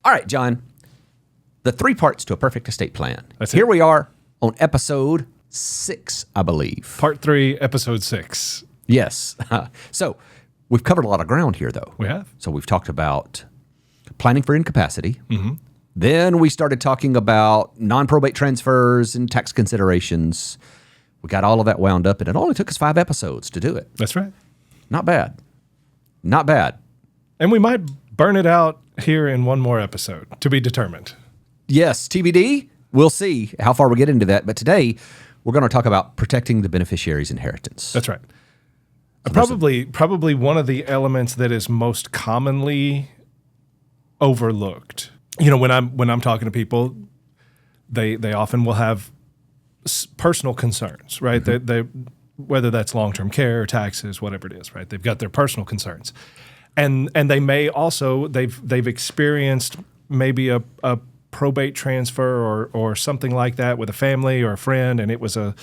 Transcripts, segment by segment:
All right, John. The 3 parts to a perfect estate plan. That's Here it. we are on episode 6, I believe. Part 3, episode 6. Yes. So we've covered a lot of ground here, though. We have. So we've talked about planning for incapacity. Mm-hmm. Then we started talking about non-probate transfers and tax considerations. We got all of that wound up, and it only took us 5 episodes to do it. That's right. Not bad. Not bad. And we might burn it out here in one more episode, to be determined. Yes, TBD. We'll see how far we get into that. But today, we're going to talk about protecting the beneficiary's inheritance. That's right. Probably one of the elements that is most commonly overlooked. You know, when I'm talking to people, they often will have personal concerns, right? Mm-hmm. They whether that's long-term care, taxes, whatever it is, right? They've got their personal concerns, and they may also they've experienced maybe a probate transfer or something like that with a family or a friend, and it was a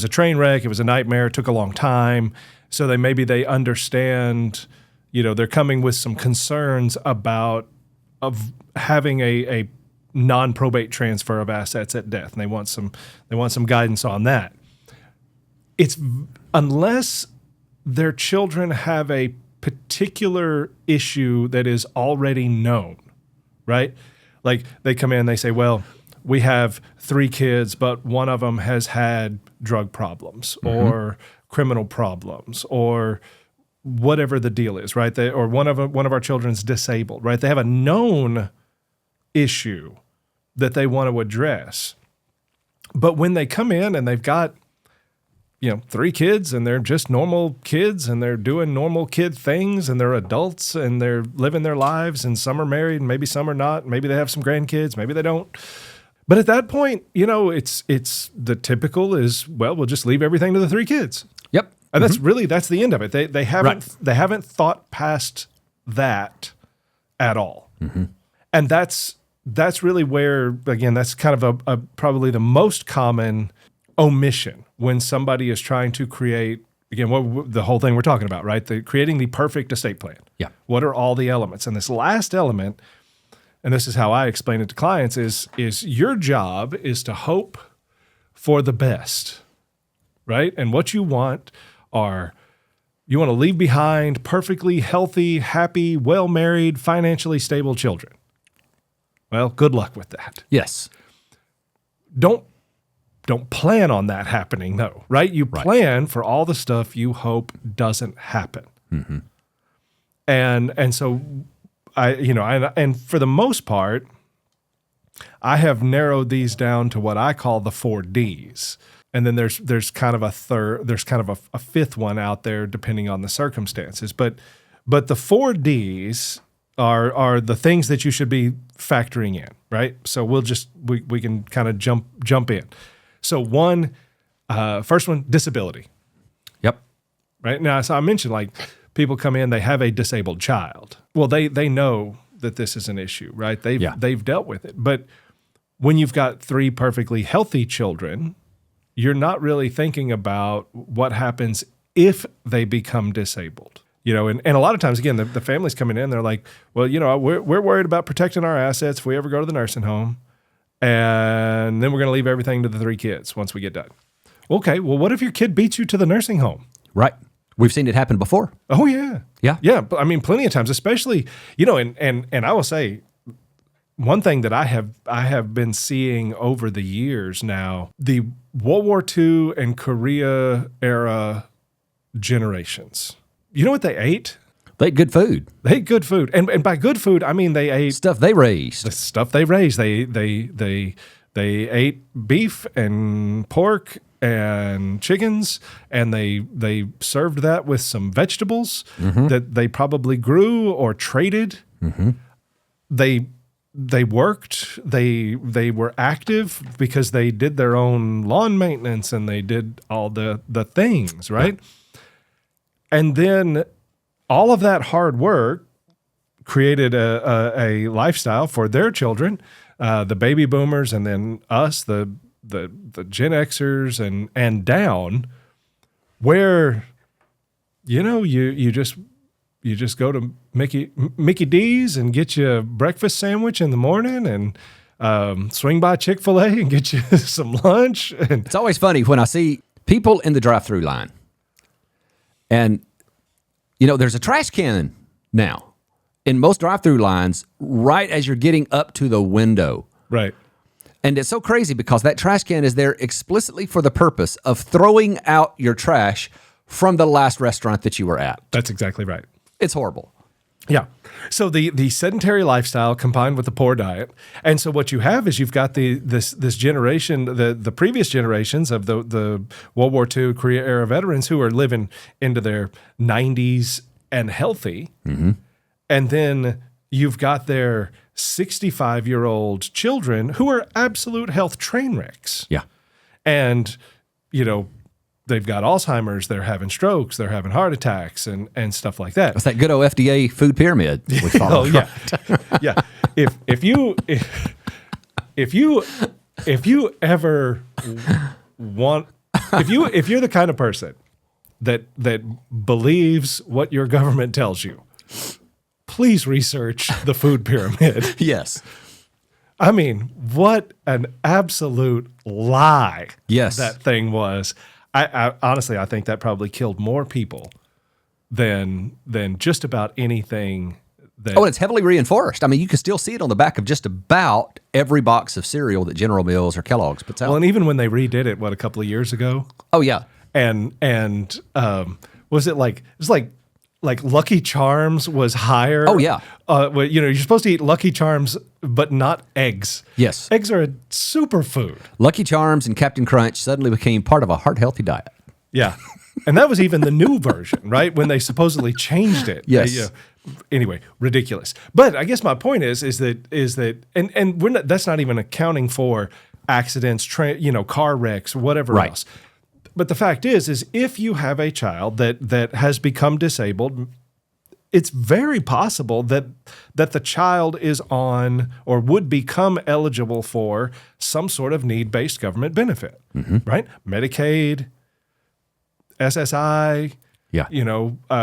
train wreck. It was a nightmare. It took a long time. So they understand, you know, they're coming with some concerns of having a non-probate transfer of assets at death, and they want some guidance on that. It's unless their children have a particular issue that is already known, right? Like they come in and they say, well, we have 3 kids, but one of them has had drug problems or criminal problems or whatever the deal is, right? Or one of our children's disabled, right? They have a known issue that they want to address. But when they come in and they've got, 3 kids and they're just normal kids and they're doing normal kid things and they're adults and they're living their lives and some are married and maybe some are not. Maybe they have some grandkids, maybe they don't. But at that point, it's the typical is, well, we'll just leave everything to the 3 kids. Yep. And that's the end of it. They haven't thought past that at all. Mm-hmm. And that's really where, again, that's kind of a probably the most common omission when somebody is trying to create, again, the whole thing we're talking about, right? Creating the perfect estate plan. Yeah. What are all the elements? And this last element, and this is how I explain it to clients, is your job is to hope for the best, right? And what you want you want to leave behind perfectly healthy, happy, well-married, financially stable children. Well, good luck with that. Yes. Don't plan on that happening, though, right? You plan for all the stuff you hope doesn't happen. Mm-hmm. And so and for the most part, I have narrowed these down to what I call the 4 Ds. And then there's kind of a fifth one out there depending on the circumstances. But the 4 Ds are the things that you should be factoring in, right? So we can kind of jump in. So first one, disability. Yep. Right now, so I mentioned like people come in, they have a disabled child. Well, they know that this is an issue, right? They've dealt with it. But when you've got 3 perfectly healthy children, you're not really thinking about what happens if they become disabled. And a lot of times, again, the families coming in, they're like, well, we're worried about protecting our assets if we ever go to the nursing home. And then we're going to leave everything to the 3 kids once we get done. Okay, well, what if your kid beats you to the nursing home? Right. We've seen it happen before. Oh, yeah. Yeah. Yeah, I mean, plenty of times, especially, and I will say, one thing that I have been seeing over the years now, the World War II and Korea era generations. You know what they ate? They ate good food. They ate good food. And by good food, I mean they ate stuff they raised. The stuff they raised. They ate beef and pork and chickens, and they served that with some vegetables that they probably grew or traded. Mm-hmm. They worked. They were active because they did their own lawn maintenance and they did all the things, right? And then all of that hard work created a lifestyle for their children, the baby boomers, and then us, the Gen Xers and down, where you just you just go to Mickey D's and get you a breakfast sandwich in the morning, and swing by Chick-fil-A and get you some lunch. And It's always funny when I see people in the drive-through line, and there's a trash can now in most drive-through lines right as you're getting up to the window. right. And it's so crazy because that trash can is there explicitly for the purpose of throwing out your trash from the last restaurant that you were at. That's exactly right. It's horrible. Yeah. So the sedentary lifestyle combined with the poor diet, and so what you have is you've got this generation, the previous generations of the World War II Korea era veterans who are living into their 90s and healthy, and then you've got their 65-year-old children who are absolute health train wrecks. Yeah. And they've got Alzheimer's, they're having strokes, they're having heart attacks, and stuff like that. It's that good old FDA food pyramid we follow. Oh yeah, yeah. If you ever want, if you're the kind of person that believes what your government tells you, please research the food pyramid. Yes. I mean, what an absolute lie Yes. that thing was. I honestly, I think that probably killed more people than just about anything. That, Oh, and it's heavily reinforced. I mean, you can still see it on the back of just about every box of cereal that General Mills or Kellogg's puts out. well, and even when they redid it, a couple of years ago, Oh, yeah. and was it like Lucky Charms was higher? Oh, yeah. You're supposed to eat Lucky Charms, but not eggs. Yes. Eggs are a superfood. Lucky Charms and Captain Crunch suddenly became part of a heart-healthy diet. Yeah. And that was even the new version, right? When they supposedly changed it. Yes. Anyway, ridiculous. But I guess my point is that and we're not, that's not even accounting for accidents, car wrecks, whatever Right. else. But the fact is if you have a child that has become disabled, it's very possible that the child is on or would become eligible for some sort of need-based government benefit, right? Medicaid, SSI, Yeah.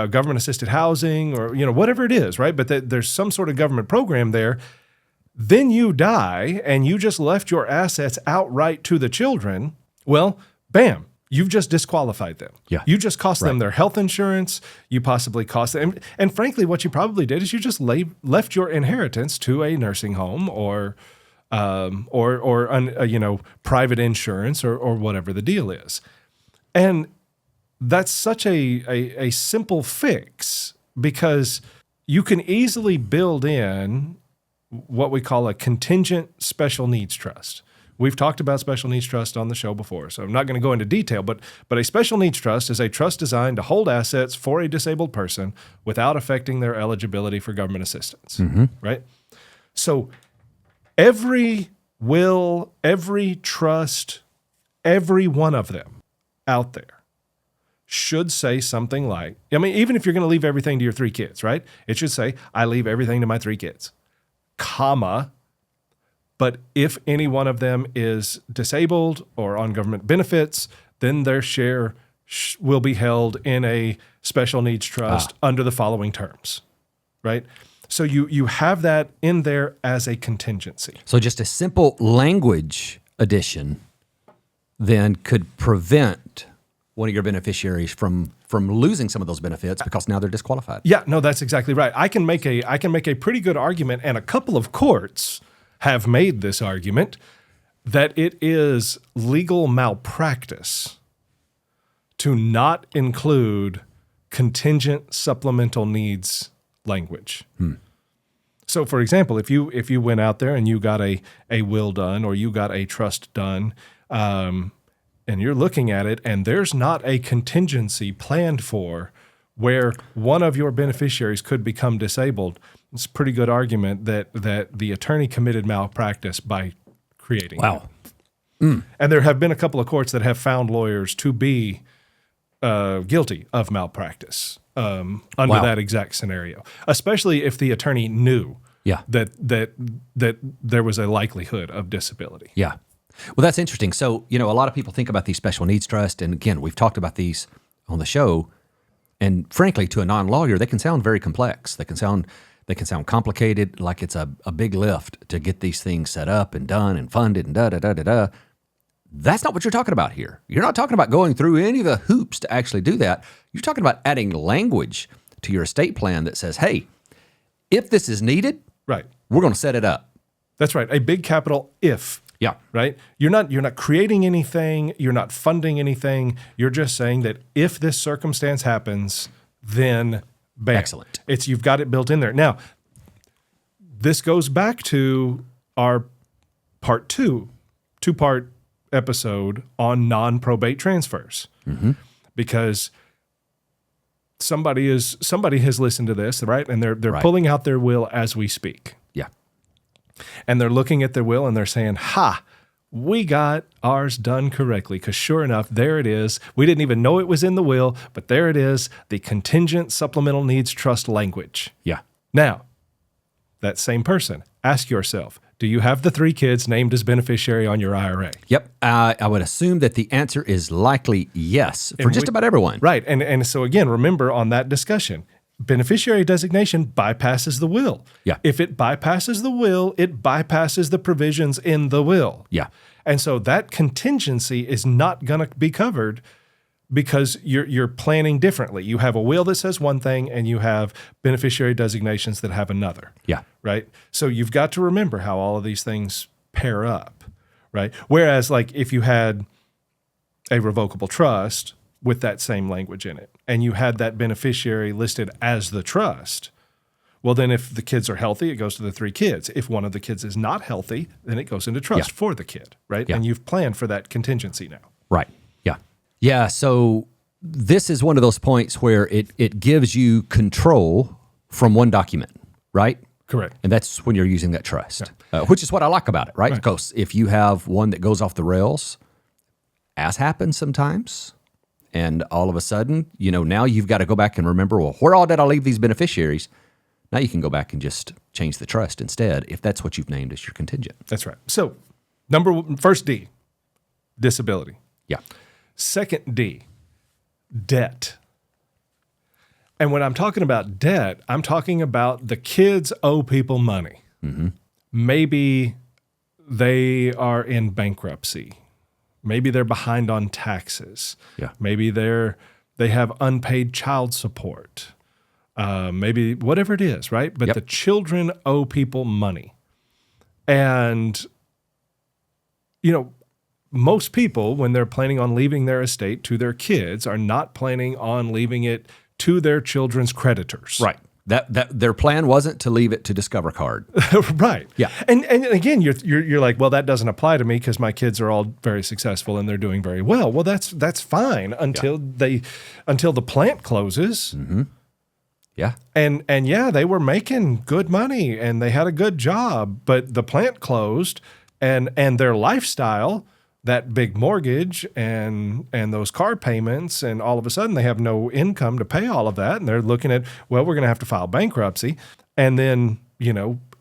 government-assisted housing, or whatever it is, right? But there's some sort of government program there. Then you die and you just left your assets outright to the children. Well, bam. You've just disqualified them. Yeah. You just cost them their health insurance. You possibly cost them. And frankly, what you probably did is you just left your inheritance to a nursing home or private insurance or whatever the deal is. And that's such a simple fix because you can easily build in what we call a contingent special needs trust. We've talked about special needs trust on the show before, so I'm not going to go into detail, but a special needs trust is a trust designed to hold assets for a disabled person without affecting their eligibility for government assistance, right? So every will, every trust, every one of them out there should say something like, even if you're going to leave everything to your 3 kids, right? It should say, I leave everything to my 3 kids, comma, but if any one of them is disabled or on government benefits, then their share will be held in a special needs trust under the following terms, right? So you have that in there as a contingency. So just a simple language addition then could prevent one of your beneficiaries from losing some of those benefits because now they're disqualified. Yeah, no, that's exactly right. I can make a pretty good argument, and a couple of courts have made this argument that it is legal malpractice to not include contingent supplemental needs language. So, for example, if you went out there and you got a will done or you got a trust done, and you're looking at it and there's not a contingency planned for where one of your beneficiaries could become disabled, it's a pretty good argument that the attorney committed malpractice by creating it. And there have been a couple of courts that have found lawyers to be guilty of malpractice under that exact scenario, especially if the attorney knew that there was a likelihood of disability. Yeah. Well, that's interesting. So, a lot of people think about these special needs trusts, and again, we've talked about these on the show. And frankly, to a non-lawyer, they can sound very complex. They can sound complicated, like it's a big lift to get these things set up and done and funded and da-da-da-da-da. That's not what you're talking about here. You're not talking about going through any of the hoops to actually do that. You're talking about adding language to your estate plan that says, hey, if this is needed, Right. we're going to set it up. That's right. A big capital if. Yeah. Right? You're not creating anything, you're not funding anything. You're just saying that if this circumstance happens, then bam. Excellent. You've got it built in there. Now, this goes back to our part two-part episode on non-probate transfers. Mm-hmm. Because somebody has listened to this, right? And they're Right. pulling out their will as we speak. Yeah. And they're looking at their will and they're saying, ha, we got ours done correctly. Because sure enough, there it is. We didn't even know it was in the will, but there it is, the contingent supplemental needs trust language. Yeah. Now, that same person, ask yourself, do you have the 3 kids named as beneficiary on your IRA? Yep. I would assume that the answer is likely yes for just about everyone. Right. And so again, remember on that discussion, beneficiary designation bypasses the will. Yeah. If it bypasses the will, it bypasses the provisions in the will. Yeah. And so that contingency is not going to be covered because you're planning differently. You have a will that says one thing and you have beneficiary designations that have another. Yeah. Right? So you've got to remember how all of these things pair up, right? Whereas like if you had a revocable trust with that same language in it and you had that beneficiary listed as the trust, well, then if the kids are healthy, it goes to the 3 kids. If one of the kids is not healthy, then it goes into trust for the kid, right? Yeah. And you've planned for that contingency now. Right. Yeah. Yeah. So this is one of those points where it gives you control from one document, right? Correct. And that's when you're using that trust, which is what I like about it, right? Because if you have one that goes off the rails, as happens sometimes, and all of a sudden, now you've got to go back and remember, well, where all did I leave these beneficiaries? Now you can go back and just change the trust instead if that's what you've named as your contingent. That's right. So first D, disability. Yeah. Second D, debt. And when I'm talking about debt, I'm talking about the kids owe people money. Mm-hmm. Maybe they are in bankruptcy. Maybe they're behind on taxes. Yeah. Maybe they have unpaid child support. Maybe whatever it is, right? But the children owe people money. And, most people, when they're planning on leaving their estate to their kids, are not planning on leaving it to their children's creditors. Right. That their plan wasn't to leave it to Discover Card. Right. Yeah. And again, you're like, well, that doesn't apply to me because my kids are all very successful and they're doing very well. Well, that's fine until the plant closes. Mm-hmm. Yeah. And they were making good money and they had a good job, but the plant closed and their lifestyle, that big mortgage and those car payments, and all of a sudden they have no income to pay all of that. And they're looking at, well, we're going to have to file bankruptcy. And then,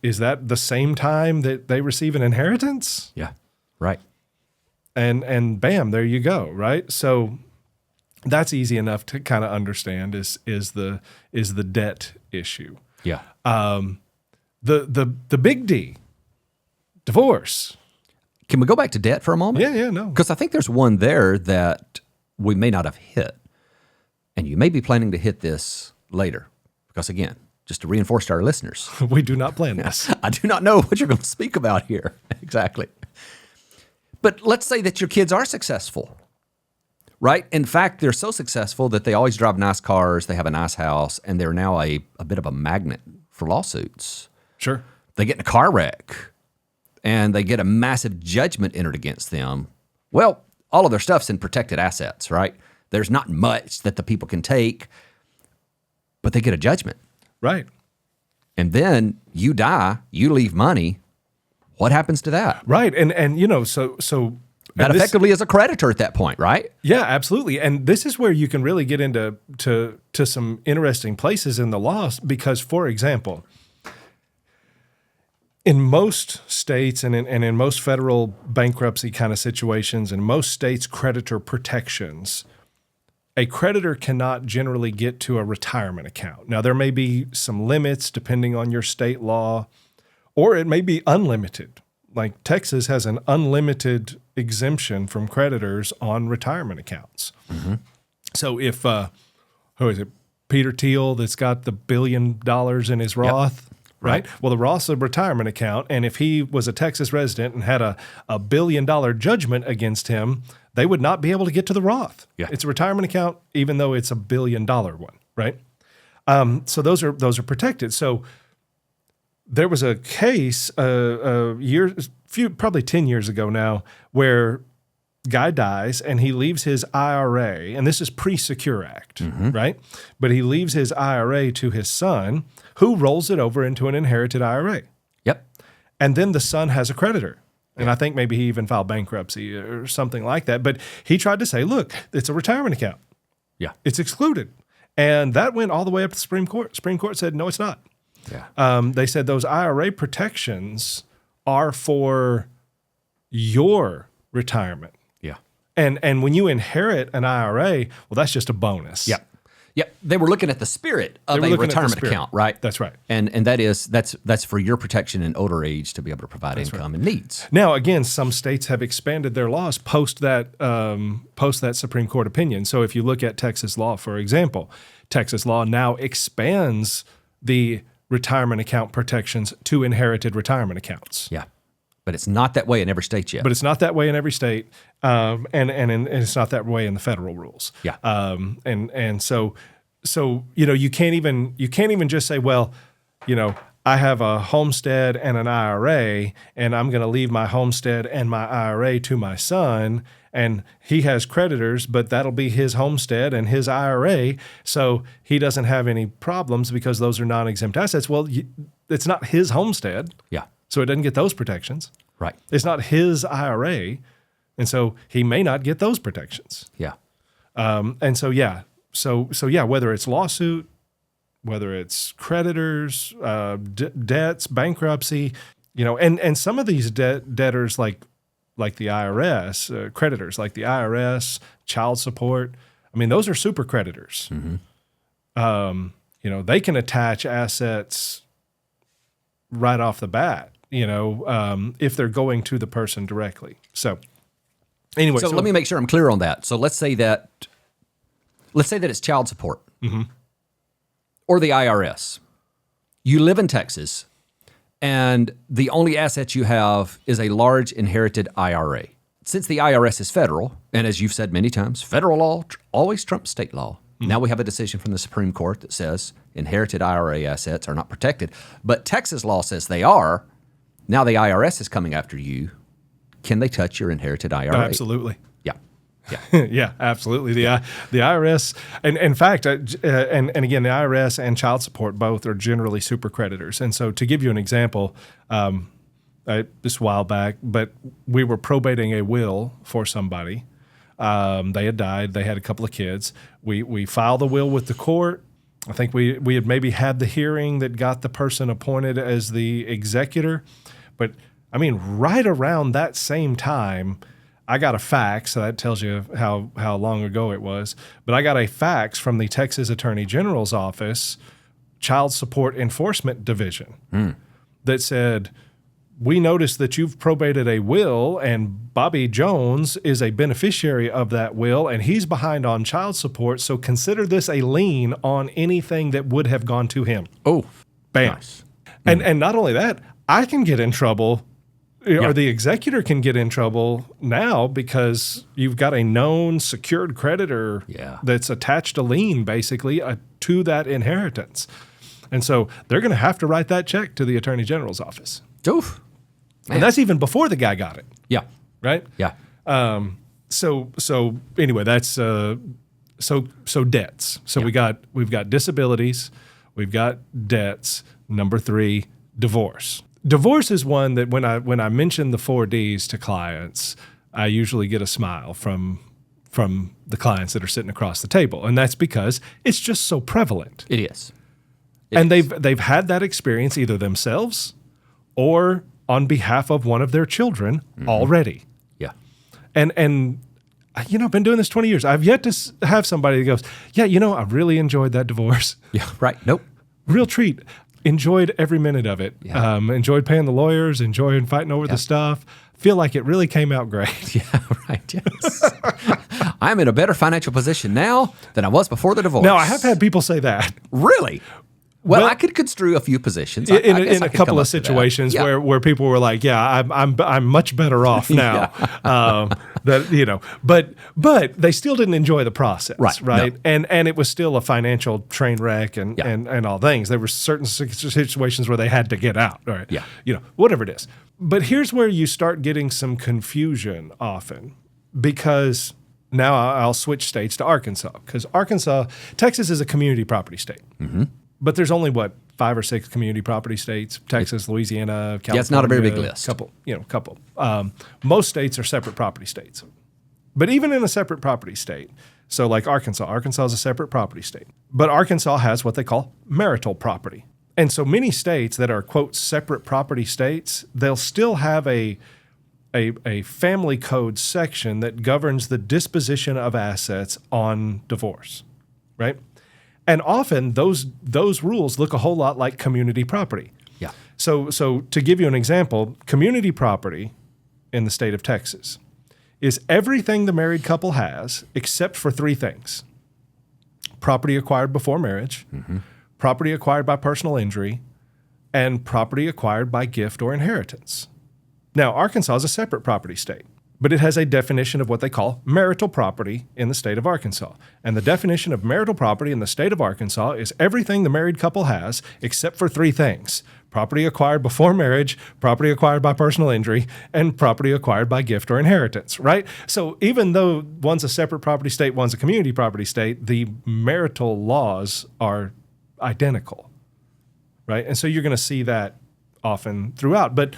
is that the same time that they receive an inheritance? Yeah. Right. And bam, there you go. Right. So that's easy enough to kind of understand is the debt issue. Yeah. The big D, divorce. Can we go back to debt for a moment? Yeah, no. Because I think there's one there that we may not have hit. And you may be planning to hit this later. Because again, just to reinforce to our listeners, We do not plan this. I do not know what you're going to speak about here. Exactly. But let's say that your kids are successful, right? In fact, they're so successful that they always drive nice cars, they have a nice house, and they're now a bit of a magnet for lawsuits. Sure. They get in a car wreck and they get a massive judgment entered against them. Well, all of their stuff's in protected assets, right? There's not much that the people can take, but they get a judgment. Right. And then you die, you leave money. What happens to that? Right. And so That effectively is a creditor at that point, right? Yeah, absolutely. And this is where you can really get into some interesting places in the law because, for example, in most states and in most federal bankruptcy kind of situations, in most states' creditor protections, a creditor cannot generally get to a retirement account. Now, there may be some limits depending on your state law, or it may be unlimited. Like Texas has an unlimited exemption from creditors on retirement accounts. Mm-hmm. So if, who is it, Peter Thiel that's got the $1 billion in his Roth, right? Well, the Roth's a retirement account, and if he was a Texas resident and had a $1 billion judgment against him, they would not be able to get to the Roth. Yeah. It's a retirement account, even though it's $1 billion one, right? So those are protected. So there was a case probably 10 years ago now, where guy dies and he leaves his IRA, and this is pre-Secure Act, right? But he leaves his IRA to his son, who rolls it over into an inherited IRA. Yep. And then the son has a creditor. And I think maybe he even filed bankruptcy or something like that. But he tried to say, look, it's a retirement account. Yeah. It's excluded. And that went all the way up to the Supreme Court. Supreme Court said, no, it's not. Yeah. They said those IRA protections are for your retirement. Yeah. And when you inherit an IRA, well, that's just a bonus. Yeah. Yeah. They were looking at the spirit of a retirement account, right? That's right. And that's for your protection in older age to be able to provide income and needs. Now, again, some states have expanded their laws post that Supreme Court opinion. So if you look at Texas law, for example, Texas law now expands the retirement account protections to inherited retirement accounts. Yeah. But it's not that way in every state yet. But it's not that way in every state, and it's not that way in the federal rules. Yeah. And so you can't even just say, well, I have a homestead and an IRA, and I'm going to leave my homestead and my IRA to my son, and he has creditors, but that'll be his homestead and his IRA, so he doesn't have any problems because those are non-exempt assets. Well, it's not his homestead. Yeah. So it doesn't get those protections. Right. It's not his IRA, and so he may not get those protections. Yeah. Whether it's lawsuit, whether it's creditors, debts, bankruptcy, and some of these debtors like the IRS, creditors like the IRS, child support, I mean, those are super creditors. Mm-hmm. They can attach assets right off the bat, if they're going to the person directly. So anyway. So let me make sure I'm clear on that. So let's say that it's child support or the IRS. You live in Texas, and the only assets you have is a large inherited IRA. Since the IRS is federal, and as you've said many times, federal law always trumps state law. Now we have a decision from the Supreme Court that says inherited IRA assets are not protected, but Texas law says they are. Now the IRS is coming after you. Can they touch your inherited IRA? Absolutely. Yeah. Yeah, absolutely. The IRS, and in fact, and again, the IRS and child support both are generally super creditors. And so, to give you an example, this a while back, but we were probating a will for somebody. They had died. They had a couple of kids. We filed the will with the court. I think we had maybe had the hearing that got the person appointed as the executor. But I mean, right around that same time, I got a fax. So that tells you how long ago it was. But I got a fax from the Texas Attorney General's office, Child Support Enforcement Division, that said, we noticed that you've probated a will, and Bobby Jones is a beneficiary of that will, and he's behind on child support, so consider this a lien on anything that would have gone to him. Oh, bam. Nice. And not only that, I can get in trouble, or the executor can get in trouble now because you've got a known secured creditor that's attached a lien, basically, to that inheritance. And so they're going to have to write that check to the Attorney General's office. Oof. And that's even before the guy got it. Yeah. Right? Yeah. So anyway, that's so debts. So we've got disabilities, we've got debts. Number 3, divorce. Divorce is one that when I mention the 4 Ds to clients, I usually get a smile from the clients that are sitting across the table, and that's because it's just so prevalent. It is. They've had that experience either themselves or on behalf of one of their children already. Yeah. And I've been doing this 20 years. I've yet to have somebody that goes, yeah, I really enjoyed that divorce. Yeah, right. Nope. Real treat. Enjoyed every minute of it. Yeah. Enjoyed paying the lawyers, enjoyed fighting over the stuff. Feel like it really came out great. Yeah, right. Yes. I'm in a better financial position now than I was before the divorce. Now, I have had people say that. Really? Well, I could construe a few positions. In a couple of situations where people were like, "Yeah, I'm much better off now." But they still didn't enjoy the process, right? No. And it was still a financial train wreck and all things. There were certain situations where they had to get out, right? Yeah, whatever it is. But here's where you start getting some confusion often, because now I'll switch states to Arkansas, because Texas is a community property state. Mm-hmm. But there's only 5 or 6 community property states: Texas, Louisiana, California. Yeah, it's not a very big list. Couple. Most states are separate property states. But even in a separate property state, so like Arkansas is a separate property state. But Arkansas has what they call marital property. And so many states that are, quote, separate property states, they'll still have a family code section that governs the disposition of assets on divorce, right? And often those rules look a whole lot like community property. Yeah. So to give you an example, community property in the state of Texas is everything the married couple has except for 3 things: property acquired before marriage, property acquired by personal injury, and property acquired by gift or inheritance. Now, Arkansas is a separate property state, but it has a definition of what they call marital property in the state of Arkansas. And the definition of marital property in the state of Arkansas is everything the married couple has except for 3 things: property acquired before marriage, property acquired by personal injury, and property acquired by gift or inheritance, right? So even though one's a separate property state, one's a community property state, the marital laws are identical, right? And so you're going to see that often throughout. But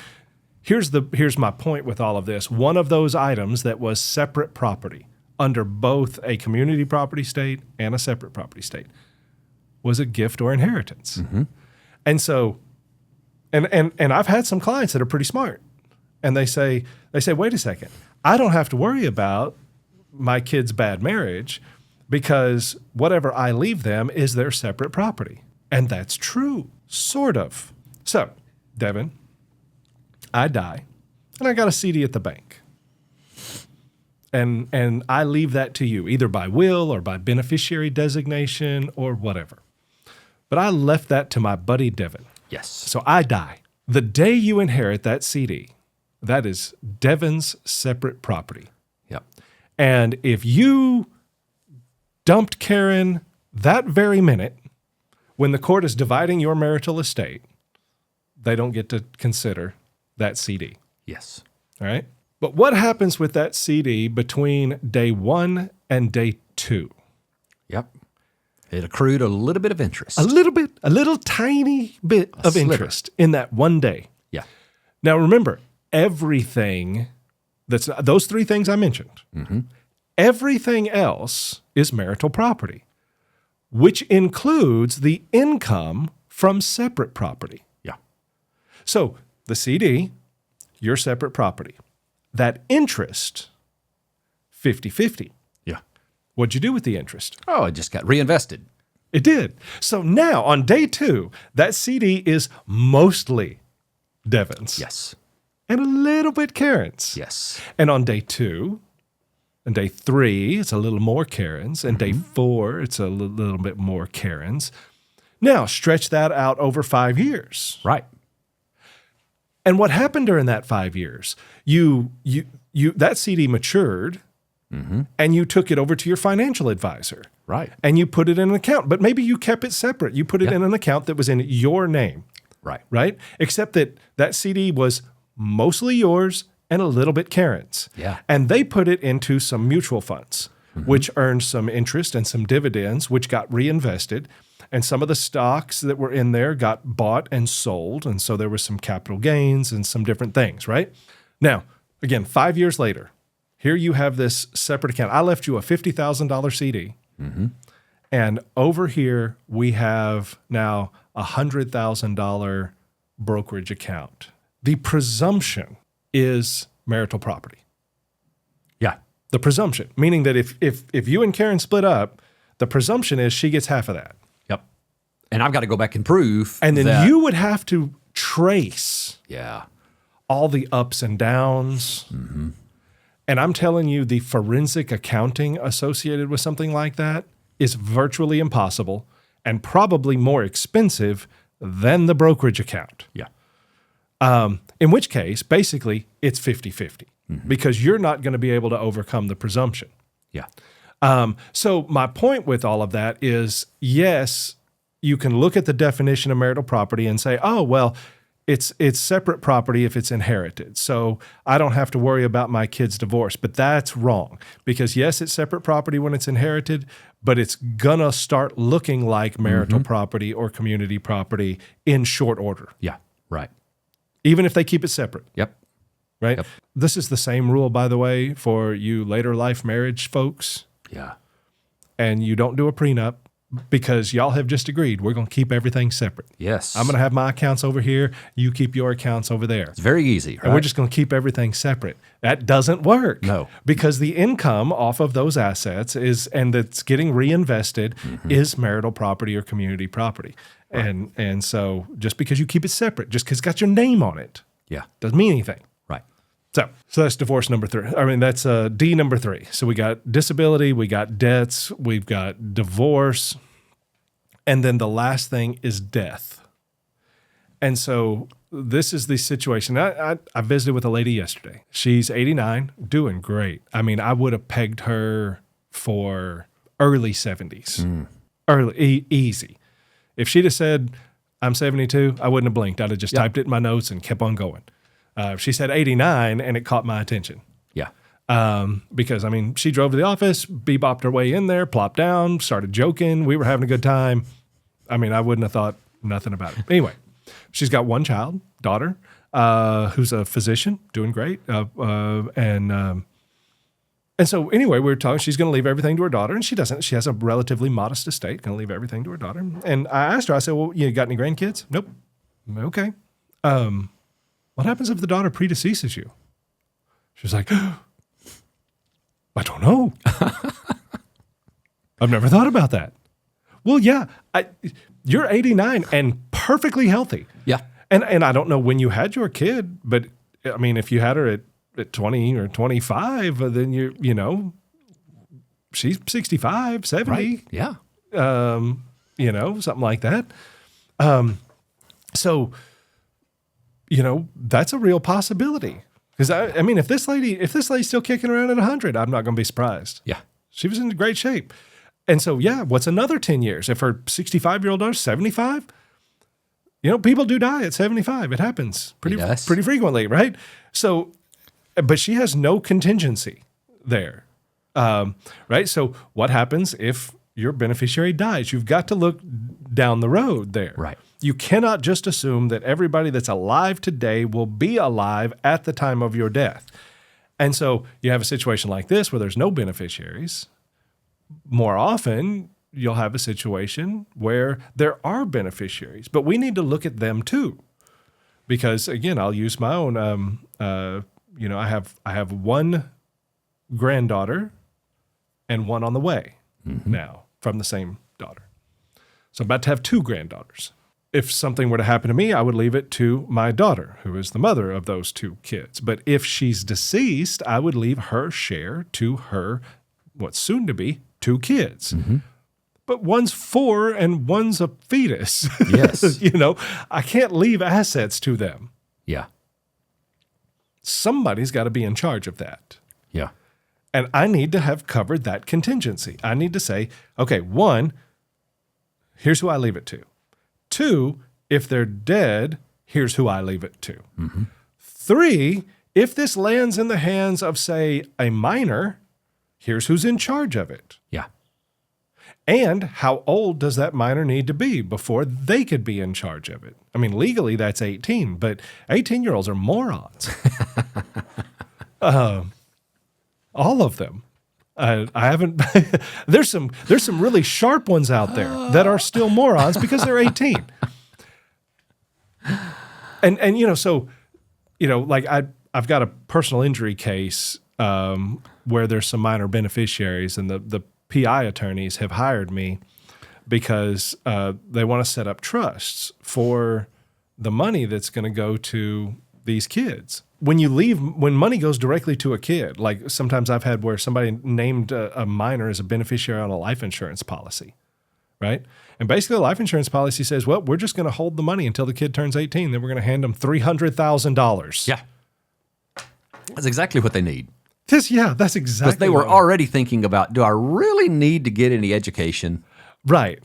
here's my point with all of this. One of those items that was separate property under both a community property state and a separate property state was a gift or inheritance. Mm-hmm. And so, and I've had some clients that are pretty smart, and they say, wait a second, I don't have to worry about my kid's bad marriage because whatever I leave them is their separate property. And that's true, sort of. So, Devin, I die, and I got a CD at the bank. And I leave that to you, either by will or by beneficiary designation or whatever. But I left that to my buddy Devin. Yes. So I die. The day you inherit that CD, that is Devin's separate property. Yep. And if you dumped Karen that very minute, when the court is dividing your marital estate, they don't get to consider that CD. Yes. All right? But what happens with that CD between day 1 and day 2? Yep. It accrued a little bit of interest. A little tiny bit of interest in that one day. Yeah. Now remember, everything those 3 things I mentioned, everything else is marital property, which includes the income from separate property. Yeah. So the CD, your separate property. That interest, 50-50. Yeah. What'd you do with the interest? Oh, it just got reinvested. It did. So now on day 2, that CD is mostly Devin's. Yes. And a little bit Karen's. Yes. And on day 2 and day 3, it's a little more Karen's. And day 4, it's a little bit more Karen's. Now stretch that out over 5 years. Right. And what happened during that 5 years? You that CD matured, and you took it over to your financial advisor. Right. And you put it in an account, but maybe you kept it separate. You put it in an account that was in your name. Right. Right? Except that CD was mostly yours and a little bit Karen's. Yeah. And they put it into some mutual funds, which earned some interest and some dividends, which got reinvested. And some of the stocks that were in there got bought and sold. And so there was some capital gains and some different things, right? Now, again, 5 years later, here you have this separate account. I left you a $50,000 CD. And over here, we have now a $100,000 brokerage account. The presumption is marital property. Yeah. The presumption, meaning that if you and Karen split up, the presumption is she gets half of that. Yep. And I've got to go back and prove. And then that, you would have to trace yeah, all the ups and downs. Mm-hmm. And I'm telling you, the forensic accounting associated with something like that is virtually impossible and probably more expensive than the brokerage account. Yeah. In which case, basically, it's 50-50 because you're not going to be able to overcome the presumption. Yeah. So my point with all of that is, yes, you can look at the definition of marital property and say, oh, well, it's separate property if it's inherited. So I don't have to worry about my kid's divorce. But that's wrong because, yes, it's separate property when it's inherited, but it's going to start looking like marital property or community property in short order. Yeah. Right. Even if they keep it separate. Yep. Right? Yep. This is the same rule, by the way, for you later life marriage folks. Yeah. And you don't do a prenup because y'all have just agreed we're going to keep everything separate. Yes. I'm going to have my accounts over here. You keep your accounts over there. It's very easy, right? And we're just going to keep everything separate. That doesn't work. No. Because the income off of those assets and that's getting reinvested is marital property or community property. Right. And so just because you keep it separate, just because it's got your name on it, yeah, doesn't mean anything. Right. So that's divorce number 3. I mean, that's D number 3. So we got disability, we got debts, we've got divorce, and then the last thing is death. And so this is the situation. I visited with a lady yesterday. She's 89, doing great. I mean, I would have pegged her for early 70s. Early, easy. If she'd have said, I'm 72, I wouldn't have blinked. I'd have just typed it in my notes and kept on going. She said 89, and it caught my attention. Yeah. Because, I mean, she drove to the office, bebopped her way in there, plopped down, started joking. We were having a good time. I mean, I wouldn't have thought nothing about it. Anyway, she's got one child, daughter, who's a physician, doing great. And so anyway, we were talking, she's going to leave everything to her daughter, and she doesn't. She has a relatively modest estate, going to leave everything to her daughter. And I asked her, I said, well, you got any grandkids? Nope. Okay. What happens if the daughter predeceases you? She was like, I don't know. I've never thought about that. Well, yeah, you're 89 and perfectly healthy. Yeah. And I don't know when you had your kid, but I mean, if you had her at 20 or 25, then you know, she's 65, 70. Right. Yeah. You know, something like that. So, you know, that's a real possibility. Because I mean, if this lady's still kicking around at 100, I'm not going to be surprised. Yeah. She was in great shape. And so, yeah, what's another 10 years? If her 65-year-old daughter's 75, you know, people do die at 75. It happens pretty frequently, right? So, but she has no contingency there, right? So what happens if your beneficiary dies? You've got to look down the road there. Right. You cannot just assume that everybody that's alive today will be alive at the time of your death. And so you have a situation like this where there's no beneficiaries. More often, you'll have a situation where there are beneficiaries, but we need to look at them too. Because again, I'll use my own, you know, I have one granddaughter and one on the way now from the same daughter. So I'm about to have 2 granddaughters. If something were to happen to me, I would leave it to my daughter, who is the mother of those 2 kids. But if she's deceased, I would leave her share to her, what's soon to be 2 kids. But one's 4 and one's a fetus. Yes. You know, I can't leave assets to them. Yeah. Somebody's got to be in charge of that. Yeah. And I need to have covered that contingency. I need to say, okay, 1, here's who I leave it to. 2, if they're dead, here's who I leave it to. 3, if this lands in the hands of, say, a minor, here's who's in charge of it. Yeah. And how old does that minor need to be before they could be in charge of it? I mean, legally that's 18, but 18-year-olds are morons. All of them. I haven't. There's some really sharp ones out there that are still morons because they're 18. And you know, so you know, like I've got a personal injury case where there's some minor beneficiaries, and the PI attorneys have hired me because they want to set up trusts for the money that's going to go to these kids. When money goes directly to a kid, like sometimes I've had where somebody named a minor as a beneficiary on a life insurance policy, right? And basically the life insurance policy says, well, we're just going to hold the money until the kid turns 18. Then we're going to hand them $300,000. Yeah. That's exactly what they need. That's exactly Because they were already thinking about, do I really need to get any education? Right.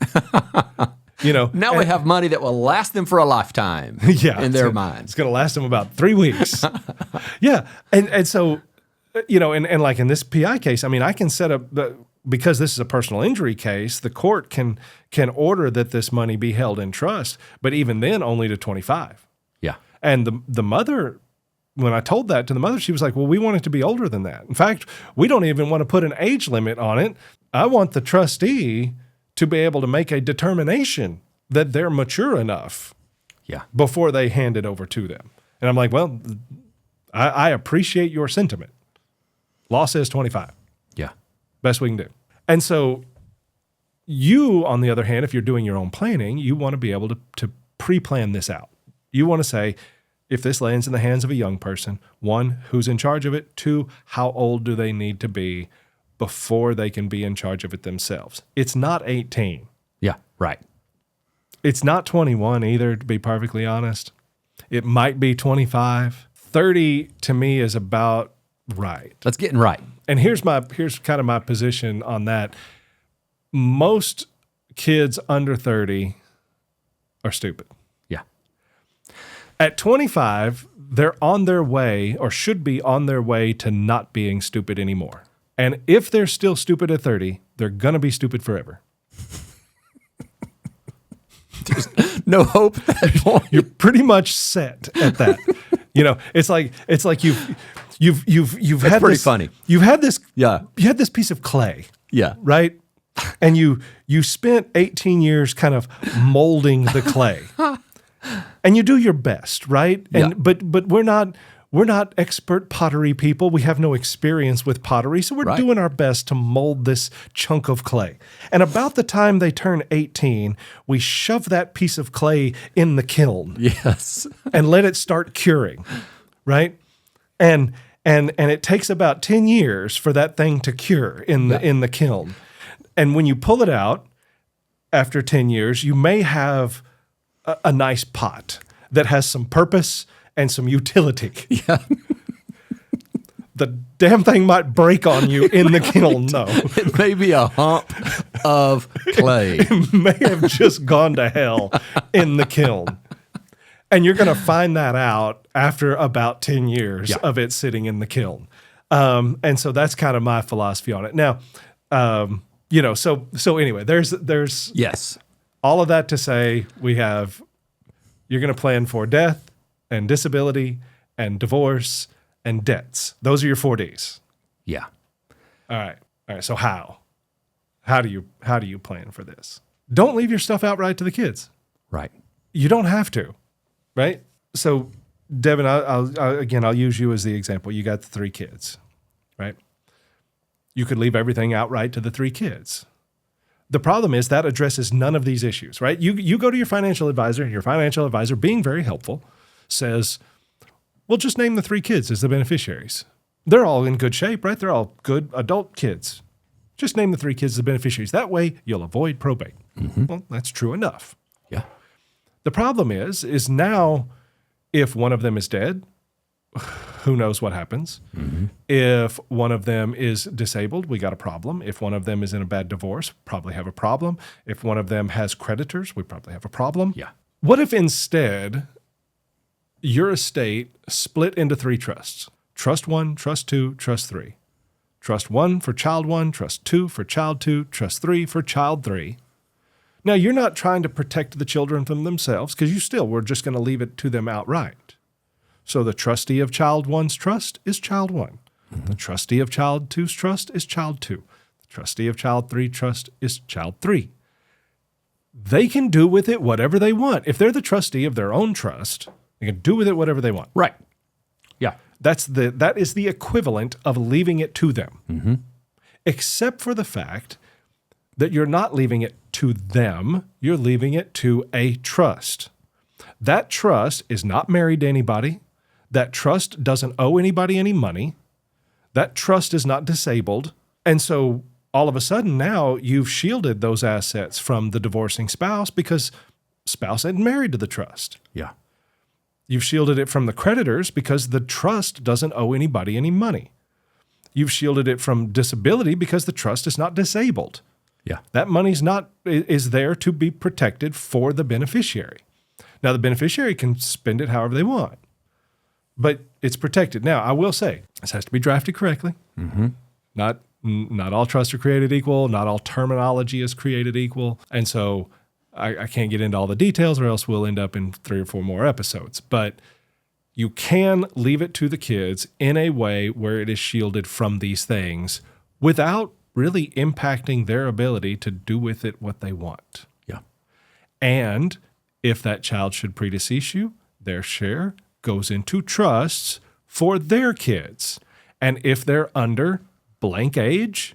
Now we have money that will last them for a lifetime in their minds. It's going to last them about 3 weeks. Yeah. And so, and like in this PI case, I mean, I can set up because this is a personal injury case, the court can order that this money be held in trust, but even then only to 25. Yeah. And the mother, when I told that to the mother, she was like, well, we want it to be older than that. In fact, we don't even want to put an age limit on it. I want the trustee to be able to make a determination that they're mature enough before they hand it over to them. And I'm like, well, I appreciate your sentiment. Law says 25. Yeah. Best we can do. And so you, on the other hand, if you're doing your own planning, you want to be able to pre-plan this out. You want to say, if this lands in the hands of a young person, 1, who's in charge of it? 2, how old do they need to be before they can be in charge of it themselves? It's not 18. Yeah, right. It's not 21 either, to be perfectly honest. It might be 25. 30 to me is about right. That's getting right. And here's kind of my position on that. Most kids under 30 are stupid. Yeah. At 25, they're on their way, or should be on their way, to not being stupid anymore. And if they're still stupid at 30, they're going to be stupid forever. There's no hope at that point. You're pretty much set at that. It's like you've had pretty this, funny. You've had this Yeah. you had this piece of clay. Yeah. Right? And you spent 18 years kind of molding the clay. And you do your best, right? And but we're not expert pottery people. We have no experience with pottery, so we're doing our best to mold this chunk of clay. And about the time they turn 18, we shove that piece of clay in the kiln. Yes. And let it start curing, right? And it takes about 10 years for that thing to cure in the kiln. And when you pull it out after 10 years, you may have a nice pot that has some purpose and some utility. Yeah. The damn thing might break on you in the kiln, though. It may be a hump of clay. It may have just gone to hell in the kiln. And you're going to find that out after about 10 years of it sitting in the kiln. And so that's kind of my philosophy on it. Now, so anyway, there's Yes. all of that to say you're going to plan for death and disability and divorce and debts. Those are your 4 Ds. Yeah. All right. So how? How do you plan for this? Don't leave your stuff outright to the kids. Right. You don't have to, right? So, Devin, I'll use you as the example. You got the 3 kids, right? You could leave everything outright to the 3 kids. The problem is that addresses none of these issues, right? You go to your financial advisor, and your financial advisor, being very helpful, says, well, just name the 3 kids as the beneficiaries. They're all in good shape, right? They're all good adult kids. Just name the 3 kids as the beneficiaries. That way, you'll avoid probate. Mm-hmm. Well, that's true enough. Yeah. The problem is now, if one of them is dead, who knows what happens? Mm-hmm. If one of them is disabled, we got a problem. If one of them is in a bad divorce, probably have a problem. If one of them has creditors, we probably have a problem. Yeah. What if instead your estate split into 3 trusts? Trust 1, Trust 2, Trust 3. Trust 1 for child 1, Trust 2 for child 2, Trust 3 for child 3. Now, you're not trying to protect the children from themselves because we're just going to leave it to them outright. So the trustee of child 1's trust is child 1. Mm-hmm. The trustee of child 2's trust is child 2. The trustee of child 3 trust is child 3. They can do with it whatever they want. If they're the trustee of their own trust, they can do with it whatever they want. Right. Yeah. That is the equivalent of leaving it to them, except for the fact that you're not leaving it to them, you're leaving it to a trust. That trust is not married to anybody. That trust doesn't owe anybody any money. That trust is not disabled. And so all of a sudden now you've shielded those assets from the divorcing spouse because spouse isn't married to the trust. Yeah. You've shielded it from the creditors because the trust doesn't owe anybody any money. You've shielded it from disability because the trust is not disabled. Yeah. That money's is there to be protected for the beneficiary. Now, the beneficiary can spend it however they want, but it's protected. Now, I will say, this has to be drafted correctly. Not all trusts are created equal. Not all terminology is created equal. And so I can't get into all the details or else we'll end up in 3 or 4 more episodes. But you can leave it to the kids in a way where it is shielded from these things without really impacting their ability to do with it what they want. Yeah. And if that child should predecease you, their share goes into trusts for their kids. And if they're under blank age,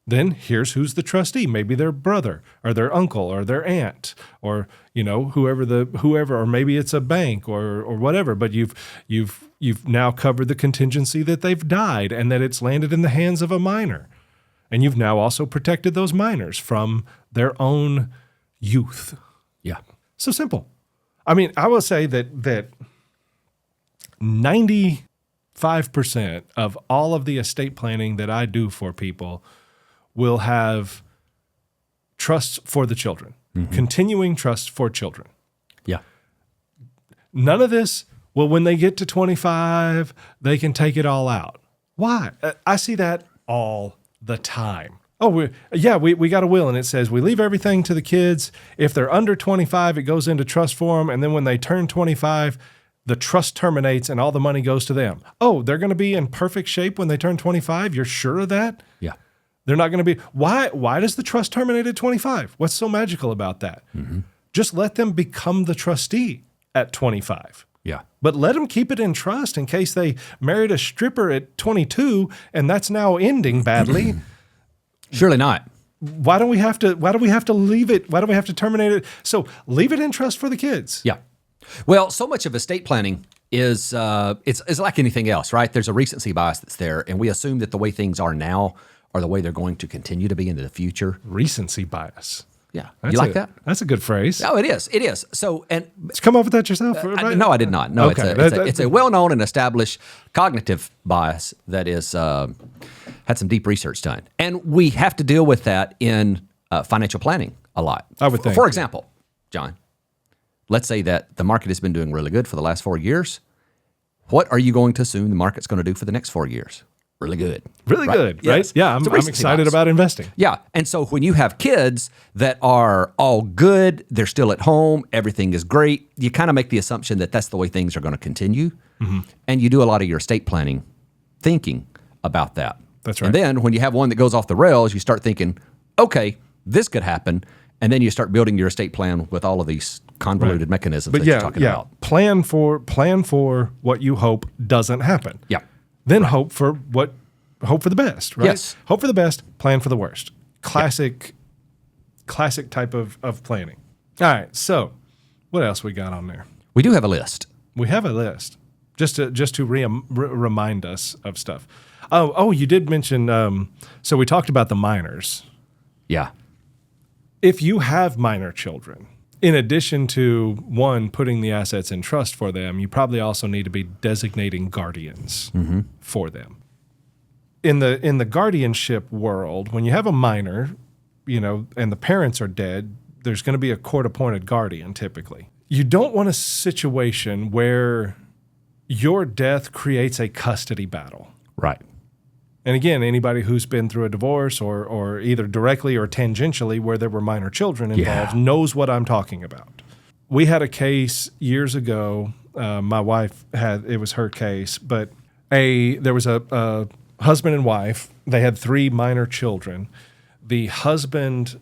then here's who's the trustee. Maybe their brother or their uncle or their aunt or, whoever, or maybe it's a bank or whatever. But you've now covered the contingency that they've died and that it's landed in the hands of a minor. And you've now also protected those minors from their own youth. Yeah. So simple. I mean, I will say that 95% of all of the estate planning that I do for people will have trusts for the children, continuing trusts for children. Yeah. None of this, well, when they get to 25, they can take it all out. Why? I see that all the time. Oh, we got a will, and it says we leave everything to the kids. If they're under 25, it goes into trust for them, and then when they turn 25, the trust terminates and all the money goes to them. Oh, they're going to be in perfect shape when they turn 25? You're sure of that? Yeah. They're not going to be. Why does the trust terminate at 25? What's so magical about that? Just let them become the trustee at 25. Yeah. But let them keep it in trust in case they married a stripper at 22 and that's now ending badly. Surely not. Why do we have to leave it? Why do we have to terminate it? So leave it in trust for the kids. Yeah. Well, so much of estate planning is it's like anything else, right? There's a recency bias that's there, and we assume that the way things are now are the way they're going to continue to be into the future. Recency bias. Yeah. You like that? That's a good phrase. Oh, it is. It is. So, and did you come up with that yourself? Right? No, I did not. No, okay. It's a well-known and established cognitive bias that is had some deep research done, and we have to deal with that in financial planning a lot. I would think. For example, John, let's say that the market has been doing really good for the last 4 years. What are you going to assume the market's going to do for the next 4 years? Really good. Really good, right? Yes. Yeah, I'm excited about investing. Yeah. And so when you have kids that are all good, they're still at home, everything is great, you kind of make the assumption that that's the way things are going to continue. And you do a lot of your estate planning thinking about that. That's right. And then when you have one that goes off the rails, you start thinking, okay, this could happen. And then you start building your estate plan with all of these convoluted mechanisms that you're talking about. Plan for what you hope doesn't happen. Yeah. Then hope for the best, right? Yes. Hope for the best, plan for the worst. Classic type of planning. All right. So what else we got on there? We do have a list. We have a list just to remind us of stuff. Oh, you did mention, so we talked about the minors. Yeah. If you have minor children, in addition to putting the assets in trust for them, you probably also need to be designating guardians for them. In the guardianship world, when you have a minor, and the parents are dead, there's going to be a court-appointed guardian typically. You don't want a situation where your death creates a custody battle. Right. And again, anybody who's been through a divorce or either directly or tangentially where there were minor children involved knows what I'm talking about. We had a case years ago. My wife it was her case, but there was a husband and wife. They had 3 minor children. The husband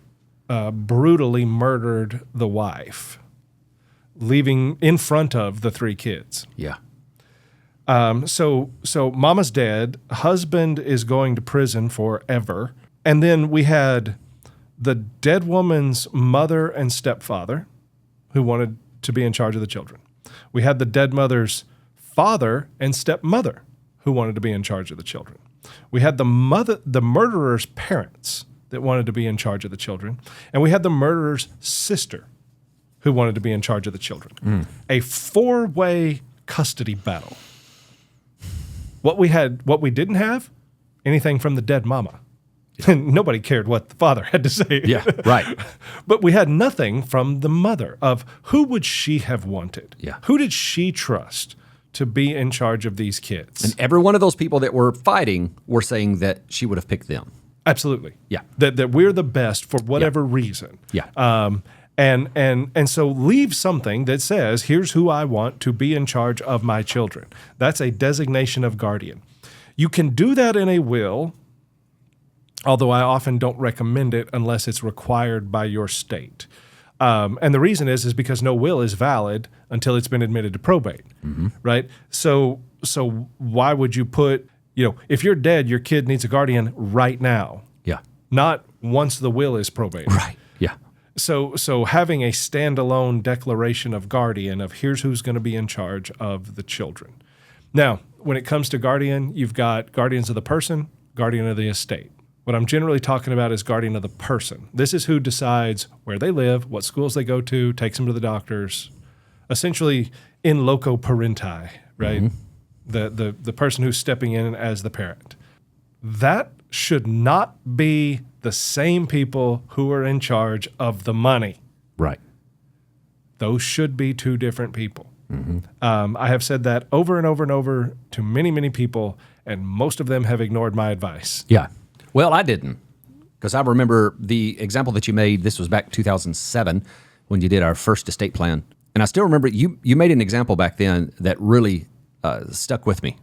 brutally murdered the wife, leaving in front of the 3 kids. Yeah. So mama's dead. Husband is going to prison forever. And then we had the dead woman's mother and stepfather who wanted to be in charge of the children. We had the dead mother's father and stepmother who wanted to be in charge of the children. We had the murderer's parents that wanted to be in charge of the children. And we had the murderer's sister who wanted to be in charge of the children. A 4-way custody battle. What we didn't have, anything from the dead mama. And nobody cared what the father had to say. Yeah, right. But we had nothing from the mother of who would she have wanted? Yeah. Who did she trust to be in charge of these kids? And every one of those people that were fighting were saying that she would have picked them. Absolutely. Yeah. That we're the best for whatever reason. Yeah. And so leave something that says, here's who I want to be in charge of my children. That's a designation of guardian. You can do that in a will, although I often don't recommend it unless it's required by your state. And the reason is because no will is valid until it's been admitted to probate, right? So why would you put, if you're dead, your kid needs a guardian right now, Yeah. not once the will is probated. Right. Yeah. So having a standalone declaration of guardian of here's who's going to be in charge of the children. Now, when it comes to guardian, you've got guardians of the person, guardian of the estate. What I'm generally talking about is guardian of the person. This is who decides where they live, what schools they go to, takes them to the doctors, essentially in loco parenti, right? The person who's stepping in as the parent. That should not be the same people who are in charge of the money. Right. Those should be two different people. I have said that over and over and over to many, many people, and most of them have ignored my advice. Yeah. Well, I didn't, because I remember the example that you made. This was back 2007 when you did our first estate plan. And I still remember you made an example back then that really stuck with me.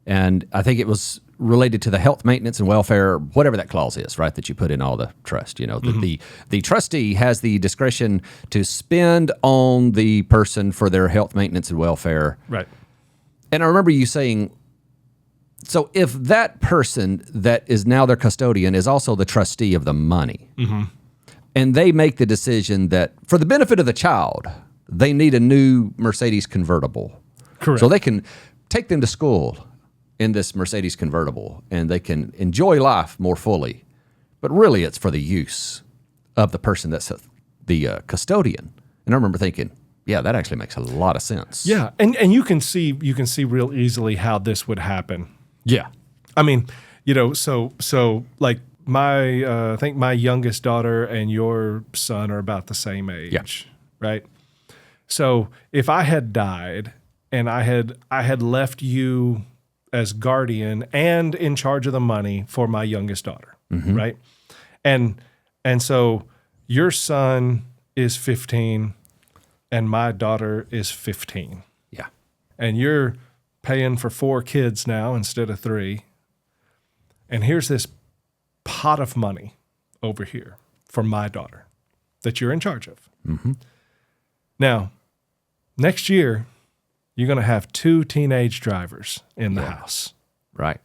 And I think it was related to the health, maintenance, and welfare, whatever that clause is, right, that you put in all the trust. The trustee has the discretion to spend on the person for their health, maintenance, and welfare. Right. And I remember you saying, so if that person that is now their custodian is also the trustee of the money, and they make the decision that for the benefit of the child, they need a new Mercedes convertible. Correct. So they can take them to school in this Mercedes convertible and they can enjoy life more fully. But really it's for the use of the person that's the custodian. And I remember thinking, yeah, that actually makes a lot of sense. Yeah, and you can see real easily how this would happen. Yeah. I mean, so like I think my youngest daughter and your son are about the same age, right? So if I had died and I had left you as guardian and in charge of the money for my youngest daughter, right? And so your son is 15 and my daughter is 15. Yeah. And you're paying for 4 kids now instead of 3. And here's this pot of money over here for my daughter that you're in charge of. Now, next year, you're going to have 2 teenage drivers in the house. Right.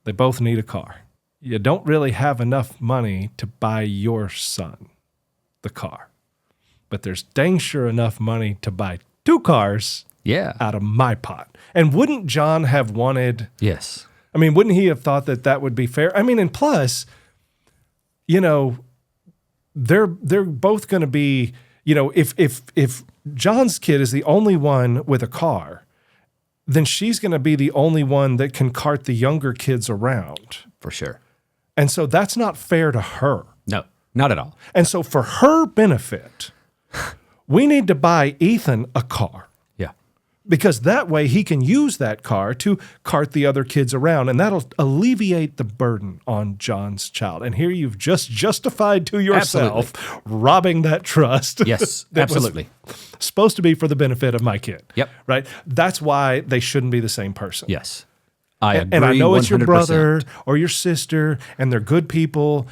They both need a car. You don't really have enough money to buy your son the car. But there's dang sure enough money to buy 2 cars out of my pot. And wouldn't John have wanted... Yes. I mean, wouldn't he have thought that would be fair? I mean, and plus, they're both going to be, if John's kid is the only one with a car, then she's going to be the only one that can cart the younger kids around. For sure. And so that's not fair to her. No, not at all. And so for her benefit, we need to buy Ethan a car. Yeah. Because that way he can use that car to cart the other kids around, and that'll alleviate the burden on John's child. And here you've just justified to yourself robbing that trust. Yes, that absolutely. was supposed to be for the benefit of my kid. Yep. Right? That's why they shouldn't be the same person. Yes. I agree. And I know 100%. it's your brother or your sister, and they're good people.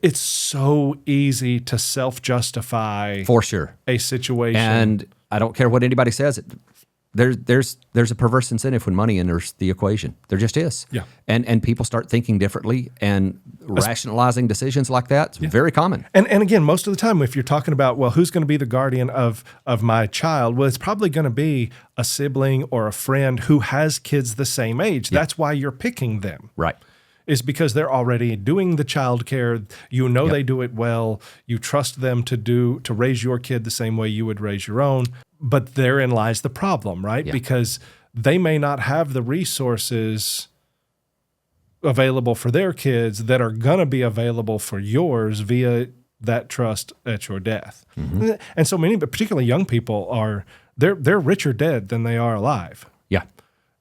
It's so easy to self-justify For sure. a situation. And I don't care what anybody says. there's a perverse incentive when money enters the equation. There just is. Yeah. And people start thinking differently and rationalizing decisions like that. It's very common. And again, most of the time, if you're talking about, well, who's going to be the guardian of my child? Well, it's probably going to be a sibling or a friend who has kids the same age. That's why you're picking them. Right. Is because they're already doing the child care. You know they do it well. You trust them to raise your kid the same way you would raise your own. But therein lies the problem, right? Yeah. Because they may not have the resources available for their kids that are going to be available for yours via that trust at your death. Mm-hmm. And so many, but particularly young people, they're richer dead than they are alive. Yeah.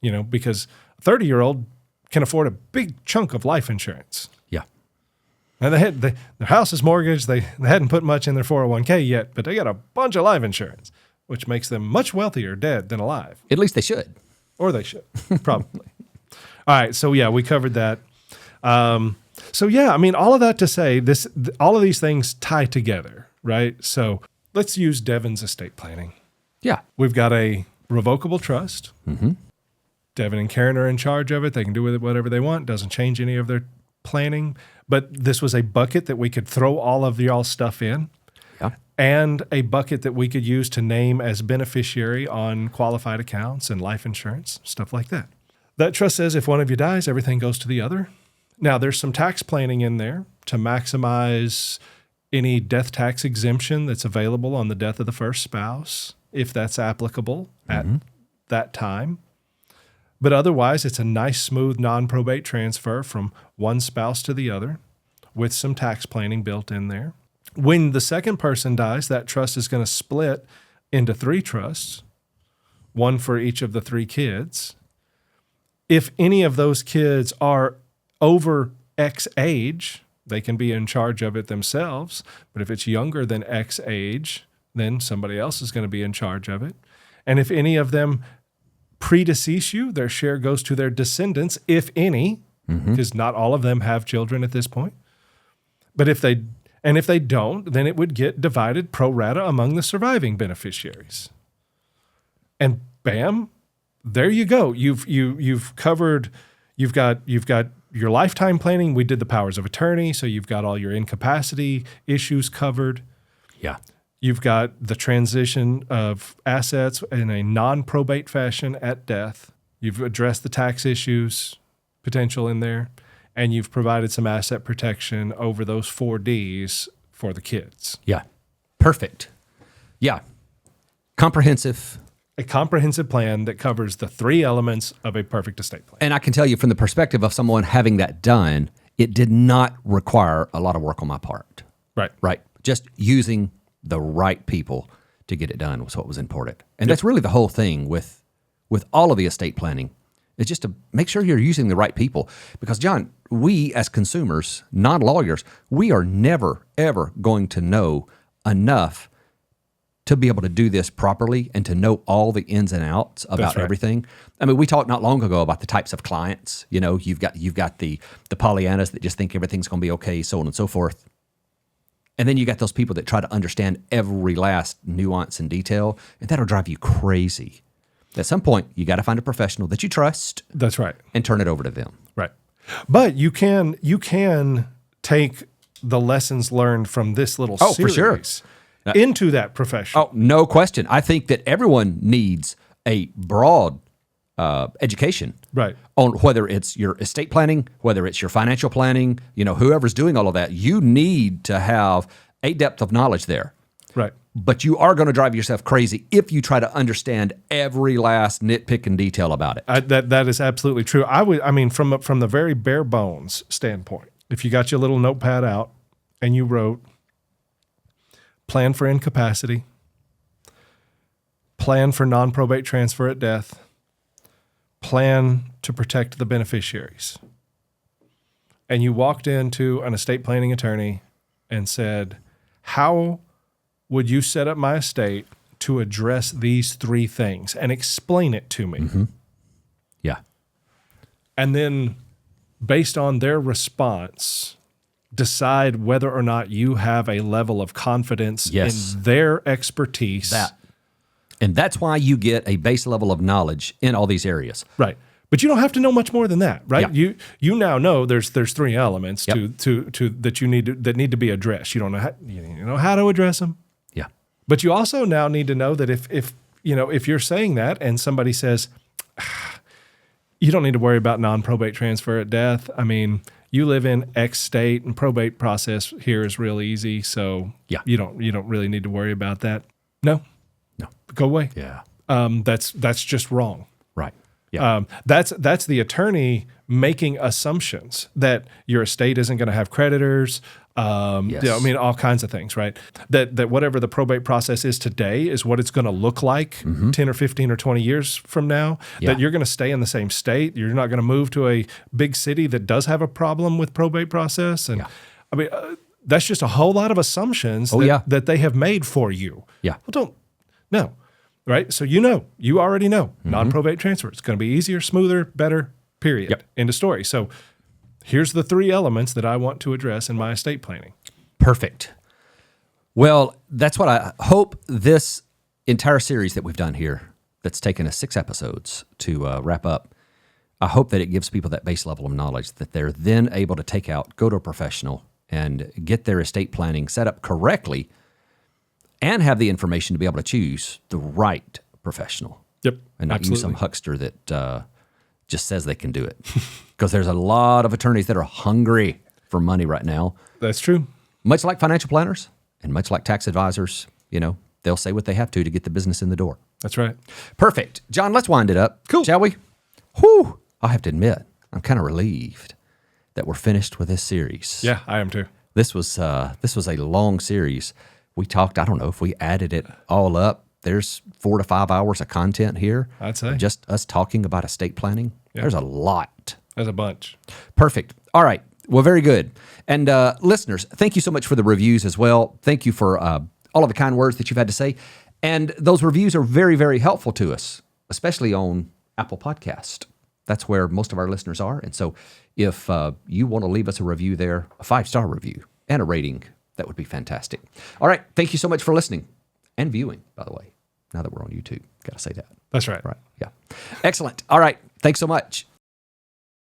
Because a 30-year-old can afford a big chunk of life insurance. Yeah. And their house is mortgaged. They hadn't put much in their 401k yet, but they got a bunch of life insurance, which makes them much wealthier dead than alive. At least they should. Or they should, probably. All right, so we covered that. All of that to say, all of these things tie together, right? So let's use Devin's estate planning. Yeah. We've got a revocable trust. Mm-hmm. Devin and Karen are in charge of it. They can do with it whatever they want. Doesn't change any of their planning. But this was a bucket that we could throw all of y'all's stuff in. Yeah. And a bucket that we could use to name as beneficiary on qualified accounts and life insurance, stuff like that. That trust says if one of you dies, everything goes to the other. Now, there's some tax planning in there to maximize any death tax exemption that's available on the death of the first spouse, if that's applicable at that time. But otherwise, it's a nice, smooth, non-probate transfer from one spouse to the other with some tax planning built in there. When the second person dies, that trust is going to split into 3 trusts, one for each of the 3 kids. If any of those kids are over X age, they can be in charge of it themselves. But if it's younger than X age, then somebody else is going to be in charge of it. And if any of them predecease you, their share goes to their descendants, if any, because not all of them have children at this point. But if they don't, then it would get divided pro rata among the surviving beneficiaries. And bam, there you go. You've covered. You've got your lifetime planning. We did the powers of attorney, so you've got all your incapacity issues covered. Yeah. You've got the transition of assets in a non-probate fashion at death. You've addressed the tax issues potential in there, and you've provided some asset protection over those 4 Ds for the kids. Yeah. Perfect. Yeah. Comprehensive. A comprehensive plan that covers the 3 elements of a perfect estate plan. And I can tell you from the perspective of someone having that done, it did not require a lot of work on my part. Right. Right. Just using the right people to get it done was what was important. And that's really the whole thing with all of the estate planning, is just to make sure you're using the right people. Because, John, we as consumers, non-lawyers, we are never, ever going to know enough to be able to do this properly and to know all the ins and outs about everything. I mean, we talked not long ago about the types of clients. You've got the Pollyannas that just think everything's going to be okay, so on and so forth. And then you got those people that try to understand every last nuance and detail, and that'll drive you crazy. At some point, you got to find a professional that you trust. That's right. And turn it over to them. Right. But you can take the lessons learned from this little series for sure. Into that profession. Oh, no question. I think that everyone needs a broad education, right, on whether it's your estate planning, whether it's your financial planning, whoever's doing all of that. You need to have a depth of knowledge there. Right. But you are going to drive yourself crazy if you try to understand every last nitpick and detail about it. That is absolutely true. From the very bare bones standpoint, if you got your little notepad out and you wrote plan for incapacity, plan for non-probate transfer at death, plan to protect the beneficiaries, and you walked into an estate planning attorney and said, how would you set up my estate to address these 3 things, and explain it to me? Mm-hmm. Yeah. And then based on their response, decide whether or not you have a level of confidence in their expertise. And that's why you get a base level of knowledge in all these areas. Right. But you don't have to know much more than that, right? Yeah. You now know there's three elements Yep. to that need to be addressed. You don't know how to address them. Yeah. But you also now need to know that if you're saying that and somebody says, you don't need to worry about non-probate transfer at death. I mean, you live in X state and probate process here is real easy, so Yeah. you don't really need to worry about that. No, go away. Yeah. That's just wrong. Right. Yeah. That's the attorney making assumptions that your estate isn't going to have creditors. Yes. I mean, all kinds of things, right? That whatever the probate process is today is what it's going to look like 10 or 15 or 20 years from now. Yeah. That you're going to stay in the same state. You're not going to move to a big city that does have a problem with probate process. And I mean, that's just a whole lot of assumptions that they have made for you. Yeah. Well, no. Right? So you already know non-probate transfer. It's going to be easier, smoother, better, period. Yep. End of story. So here's the three elements that I want to address in my estate planning. Perfect. Well, that's what I hope this entire series that we've done here, that's taken us 6 episodes to wrap up, I hope that it gives people that base level of knowledge that they're then able to go to a professional and get their estate planning set up correctly and have the information to be able to choose the right professional. Yep. And not absolutely. use some huckster that just says they can do it. Because there's a lot of attorneys that are hungry for money right now. That's true. Much like financial planners and much like tax advisors, they'll say what they have to get the business in the door. That's right. Perfect. John, let's wind it up. Cool. Shall we? Whew. I have to admit, I'm kind of relieved that we're finished with this series. Yeah, I am too. This was a long series. We talked, I don't know, if we added it all up, there's 4 to 5 hours of content here. I'd say. Just us talking about estate planning. Yeah. There's a lot. There's a bunch. Perfect. All right. Well, very good. And listeners, thank you so much for the reviews as well. Thank you for all of the kind words that you've had to say. And those reviews are very, very helpful to us, especially on Apple Podcast. That's where most of our listeners are. And so if you want to leave us a review there, a 5-star review and a rating, that would be fantastic. All right. Thank you so much for listening and viewing, by the way. Now that we're on YouTube, got to say that. That's right. Right. Yeah. Excellent. All right. Thanks so much.